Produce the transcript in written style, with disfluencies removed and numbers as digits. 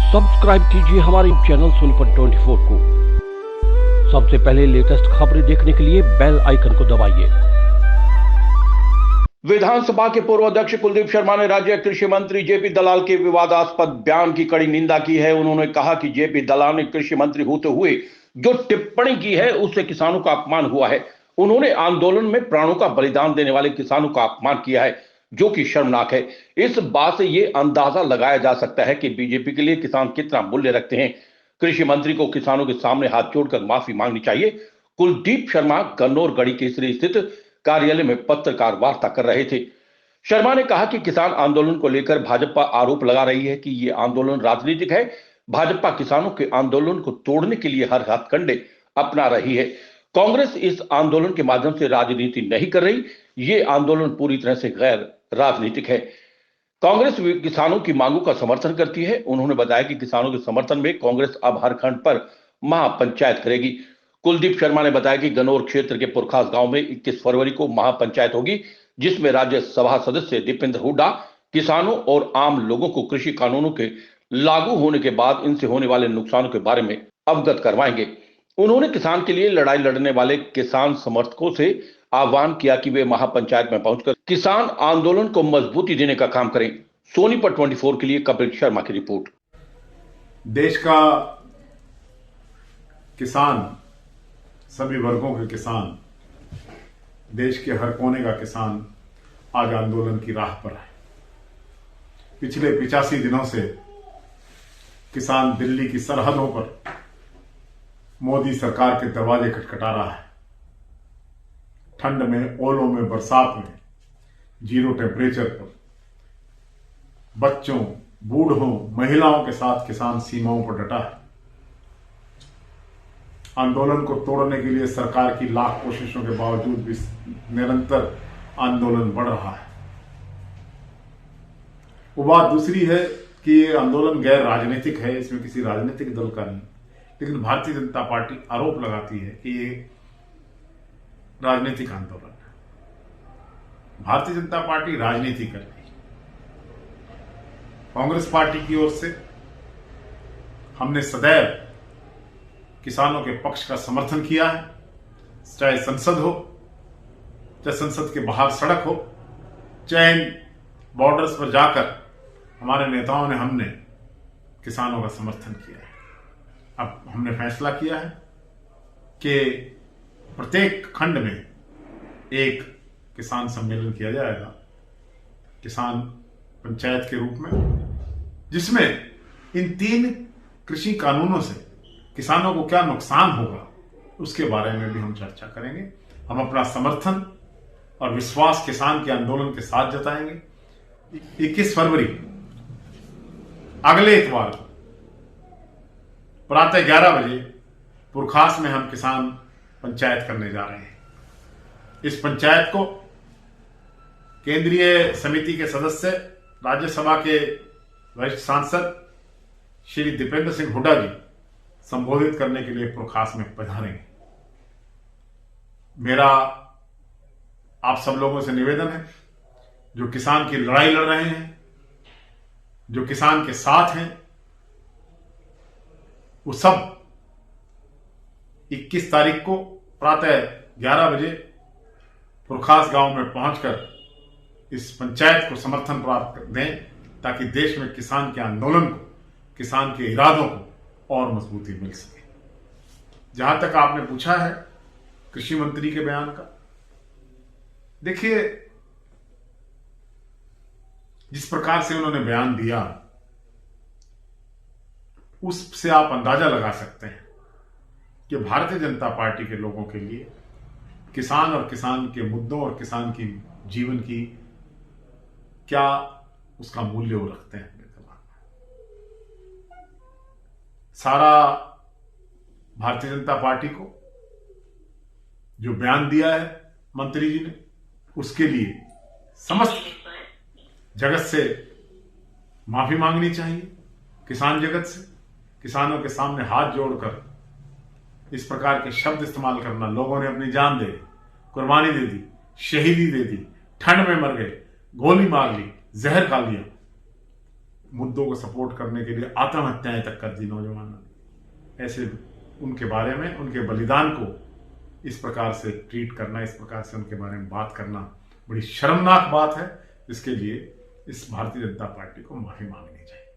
Subscribe कीजिए हमारे channel Sonipat 24 को। सबसे पहले लेटेस्ट खबरें देखने के लिए बेल आइकन को दबाइए। विधानसभा के पूर्व अध्यक्ष कुलदीप शर्मा ने राज्य कृषि मंत्री जेपी दलाल के विवादास्पद बयान की कड़ी निंदा की है। उन्होंने कहा कि जेपी दलाल ने कृषि मंत्री होते हुए जो टिप्पणी की है उससे किसानों का अपमान हुआ है। उन्होंने आंदोलन में प्राणों का बलिदान देने वाले किसानों का अपमान किया है, जो कि शर्मनाक है। इस बात से यह अंदाजा लगाया जा सकता है कि बीजेपी के लिए किसान कितना मूल्य रखते हैं। कृषि मंत्री को किसानों के सामने हाथ जोड़कर माफी मांगनी चाहिए। कुलदीप शर्मा गन्नौर गढ़ी केसरी स्थित कार्यालय में पत्रकार वार्ता कर रहे थे। शर्मा ने कहा कि किसान आंदोलन को लेकर भाजपा आरोप लगा रही है कि यह आंदोलन राजनीतिक है। भाजपा किसानों के आंदोलन को तोड़ने के लिए हर हथकंडे अपना रही है। कांग्रेस इस आंदोलन के माध्यम से राजनीति नहीं कर रही। ये आंदोलन पूरी तरह से गैर राजनीतिक है। कांग्रेस किसानों की मांगों का समर्थन करती है। उन्होंने बताया कि किसानों के समर्थन में कांग्रेस अब हर खंड पर महापंचायत करेगी। कुलदीप शर्मा ने बताया कि गन्नौर क्षेत्र के पुरखास गांव में 21 फरवरी को महापंचायत होगी, जिसमें राज्यसभा सदस्य दीपेंद्र हुड्डा किसानों और आम लोगों को कृषि कानूनों के लागू होने के बाद इनसे होने वाले नुकसानों के बारे में अवगत करवाएंगे। उन्होंने किसान के लिए लड़ाई लड़ने वाले किसान समर्थकों से आह्वान किया कि वे महापंचायत में पहुंचकर किसान आंदोलन को मजबूती देने का काम करें। सोनीपत 24 के लिए कपिल शर्मा की रिपोर्ट। देश का किसान, सभी वर्गों के किसान, देश के हर कोने का किसान आज आंदोलन की राह पर है। पिछले 85 दिनों से किसान दिल्ली की सरहदों पर मोदी सरकार के दरवाजे खटखटा रहा है। ठंड में, ओलों में, बरसात में, जीरो टेम्परेचर पर बच्चों, बूढ़ों, महिलाओं के साथ किसान सीमाओं पर डटा है। आंदोलन को तोड़ने के लिए सरकार की लाख कोशिशों के बावजूद भी निरंतर आंदोलन बढ़ रहा है। वो बात दूसरी है कि ये आंदोलन गैर राजनीतिक है, इसमें किसी राजनीतिक दल का नहीं। लेकिन भारतीय जनता पार्टी आरोप लगाती है कि ये राजनीतिक आंदोलन है। भारतीय जनता पार्टी राजनीति कर रही है। कांग्रेस पार्टी की ओर से हमने सदैव किसानों के पक्ष का समर्थन किया है, चाहे संसद हो, चाहे संसद के बाहर सड़क हो, चाहे बॉर्डर्स पर जाकर हमारे नेताओं ने, हमने किसानों का समर्थन किया है। अब हमने फैसला किया है कि प्रत्येक खंड में एक किसान सम्मेलन किया जाएगा, किसान पंचायत के रूप में, जिसमें इन 3 कृषि कानूनों से किसानों को क्या नुकसान होगा उसके बारे में भी हम चर्चा करेंगे। हम अपना समर्थन और विश्वास किसान के आंदोलन के साथ जताएंगे। 21 फरवरी अगले इतवार को प्रातः 11 बजे पुरखास में हम किसान पंचायत करने जा रहे हैं। इस पंचायत को केंद्रीय समिति के सदस्य, राज्यसभा के वरिष्ठ सांसद श्री दीपेंद्र सिंह हुड्डा जी संबोधित करने के लिए पुरखास में पधारेंगे। मेरा आप सब लोगों से निवेदन है, जो किसान की लड़ाई लड़ रहे हैं, जो किसान के साथ हैं, वो सब 21 तारीख को प्रातः 11 बजे पुरखास गांव में पहुंचकर इस पंचायत को समर्थन प्राप्त दें, ताकि देश में किसान के आंदोलन को, किसान के इरादों को और मजबूती मिल सके। जहां तक आपने पूछा है कृषि मंत्री के बयान का, देखिए जिस प्रकार से उन्होंने बयान दिया, उससे आप अंदाजा लगा सकते हैं कि भारतीय जनता पार्टी के लोगों के लिए किसान और किसान के मुद्दों और किसान की जीवन की क्या उसका मूल्य वो रखते हैं। सारा भारतीय जनता पार्टी को जो बयान दिया है मंत्री जी ने, उसके लिए समस्त जगत से माफी मांगनी चाहिए। किसान जगत से, किसानों के सामने हाथ जोड़कर इस प्रकार के शब्द इस्तेमाल करना, लोगों ने अपनी जान दे दी, कुर्बानी दे दी, शहीदी दे दी, ठंड में मर गए, गोली मार ली, जहर खा लिया, मुद्दों को सपोर्ट करने के लिए आत्महत्याएं तक कर दी नौजवानों ने। ऐसे उनके बारे में, उनके बलिदान को इस प्रकार से ट्रीट करना, इस प्रकार से उनके बारे में बात करना बड़ी शर्मनाक बात है, जिसके लिए इस भारतीय जनता पार्टी को माफी मांगनी चाहिए।